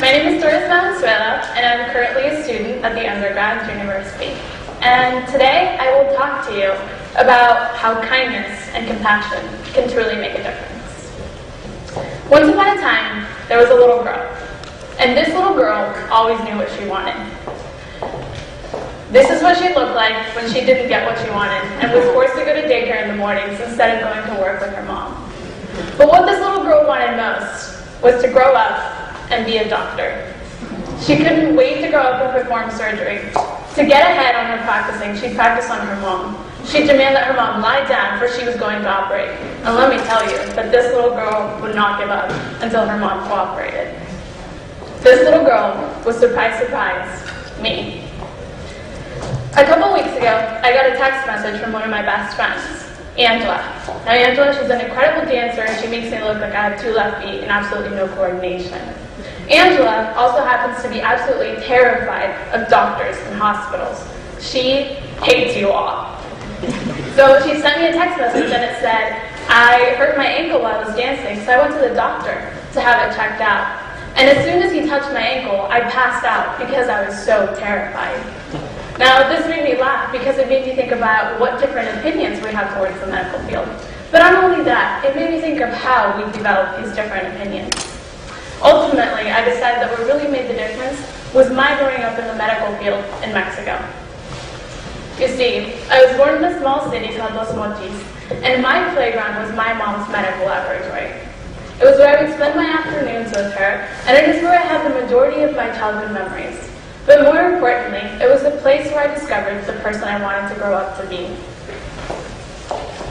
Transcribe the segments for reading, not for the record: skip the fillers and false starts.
My name is Doris Valenzuela, and I'm currently a student at the undergrad university. And today I will talk to you about how kindness and compassion can truly make a difference. Once upon a time, there was a little girl. And this little girl always knew what she wanted. This is what she looked like when she didn't get what she wanted and was forced to go to daycare in the mornings instead of going to work with her mom. But what this little girl wanted most was to grow up and be a doctor. She couldn't wait to grow up and perform surgery. To get ahead on her practicing, she'd practice on her mom. She'd demand that her mom lie down for she was going to operate. And let me tell you that this little girl would not give up until her mom cooperated. This little girl was, surprise, surprise, me. A couple weeks ago, I got a text message from one of my best friends, Angela. Now Angela, she's an incredible dancer and she makes me look like I have 2 left feet and absolutely no coordination. Angela also happens to be absolutely terrified of doctors and hospitals. She hates you all. So she sent me a text message and it said, I hurt my ankle while I was dancing, so I went to the doctor to have it checked out. And as soon as he touched my ankle, I passed out because I was so terrified. Now, this made me laugh because it made me think about what different opinions we have towards the medical field. But not only that, it made me think of how we develop these different opinions. Ultimately, I decided that what really made the difference was my growing up in the medical field in Mexico. You see, I was born in a small city called Los Mochis, and my playground was my mom's medical laboratory. It was where I would spend my afternoons with her, and it is where I had the majority of my childhood memories. But more importantly, it was the place where I discovered the person I wanted to grow up to be.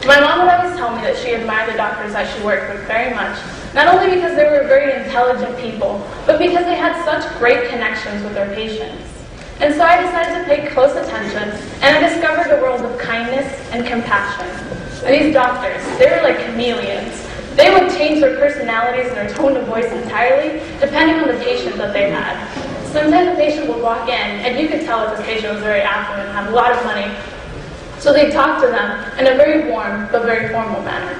My mom would always tell me that she admired the doctors that she worked with very much, not only because they were very intelligent people, but because they had such great connections with their patients. And so I decided to pay close attention, and I discovered a world of kindness and compassion. And these doctors, they were like chameleons. They would change their personalities and their tone of voice entirely, depending on the patient that they had. Sometimes a patient would walk in, and you could tell that this patient was very affluent and had a lot of money. So they'd talk to them in a very warm but very formal manner.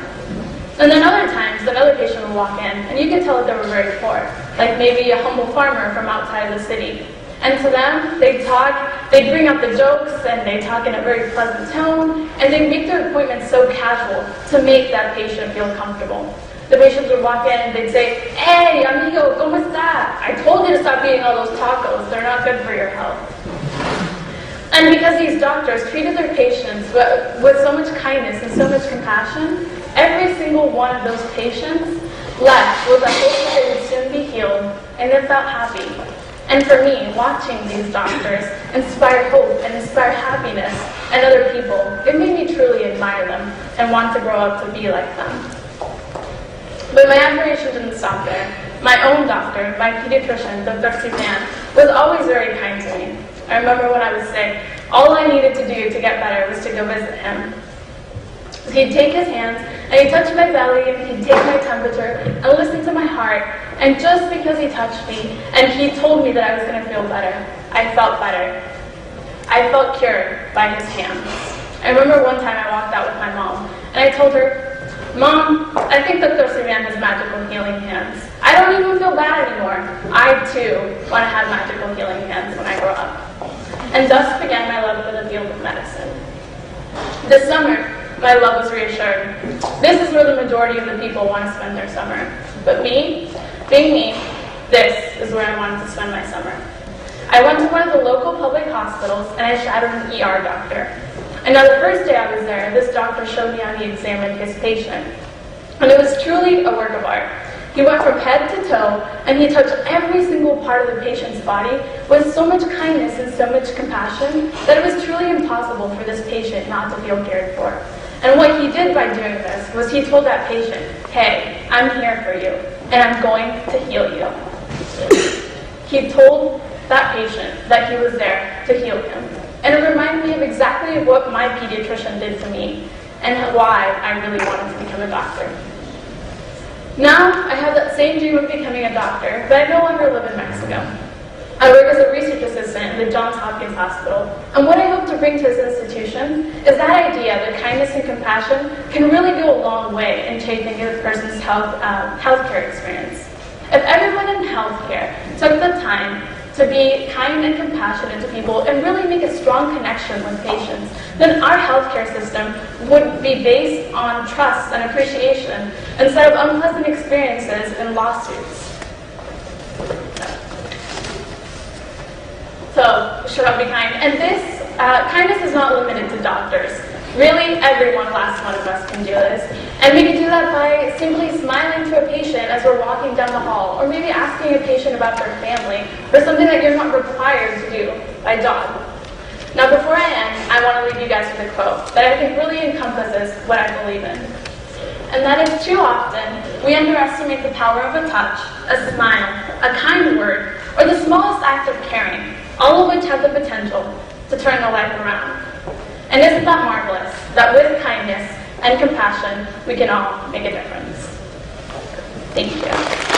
And then other times, another patient would walk in, and you could tell that they were very poor, like maybe a humble farmer from outside of the city. And to them, they'd talk, they'd bring up the jokes, and they'd talk in a very pleasant tone, and they'd make their appointments so casual to make that patient feel comfortable. The patients would walk in and they'd say, "Hey, amigo, ¿cómo está? I told you to stop eating all those tacos. They're not good for your health." And because these doctors treated their patients with so much kindness and so much compassion, every single one of those patients left with a hope that they would soon be healed, and they felt happy. And for me, watching these doctors inspire hope and inspire happiness in other people, it made me truly admire them and want to grow up to be like them. But my admiration didn't stop there. My own doctor, my pediatrician, Dr. Sivan, was always very kind to me. I remember when I was sick, all I needed to do to get better was to go visit him. He'd take his hands, and he'd touch my belly, and he'd take my temperature, and listen to my heart. And just because he touched me, and he told me that I was going to feel better, I felt better. I felt cured by his hands. I remember one time I walked out with my mom, and I told her, "Mom, I think that Dr. Sivan has magical healing hands. I don't even feel bad anymore. I, too, want to have magical healing hands when I grow up." And thus began my love for the field of medicine. This summer, my love was reassured. This is where the majority of the people want to spend their summer. But me, being me, this is where I wanted to spend my summer. I went to one of the local public hospitals, and I shadowed an ER doctor. And now the first day I was there, this doctor showed me how he examined his patient. And it was truly a work of art. He went from head to toe, and he touched every single part of the patient's body with so much kindness and so much compassion that it was truly impossible for this patient not to feel cared for. And what he did by doing this was he told that patient, "Hey, I'm here for you, and I'm going to heal you." He told that patient that he was there to heal him. And it reminded me of exactly what my pediatrician did to me, and why I really wanted to become a doctor. Now, I have that same dream of becoming a doctor, but I no longer live in Mexico. I work as a research assistant in the Hopkins Hospital, and what I hope to bring to this institution is that idea that kindness and compassion can really go a long way in changing a person's healthcare experience. If everyone in healthcare took the time to be kind and compassionate to people and really make a strong connection with patients, then our healthcare system would be based on trust and appreciation instead of unpleasant experiences and lawsuits. So, should I be kind? And this, kindness is not limited to doctors. Really, every last one of us can do this. And we can do that by simply smiling to a patient as we're walking down the hall, or maybe asking a patient about their family, or something that you're not required to do by job. Now, before I end, I want to leave you guys with a quote that I think really encompasses what I believe in. And that is, too often, we underestimate the power of a touch, a smile, a kind word, or the smallest act of caring, all of which have the potential to turn a life around. And isn't that marvelous, that with kindness and compassion, we can all make a difference? Thank you.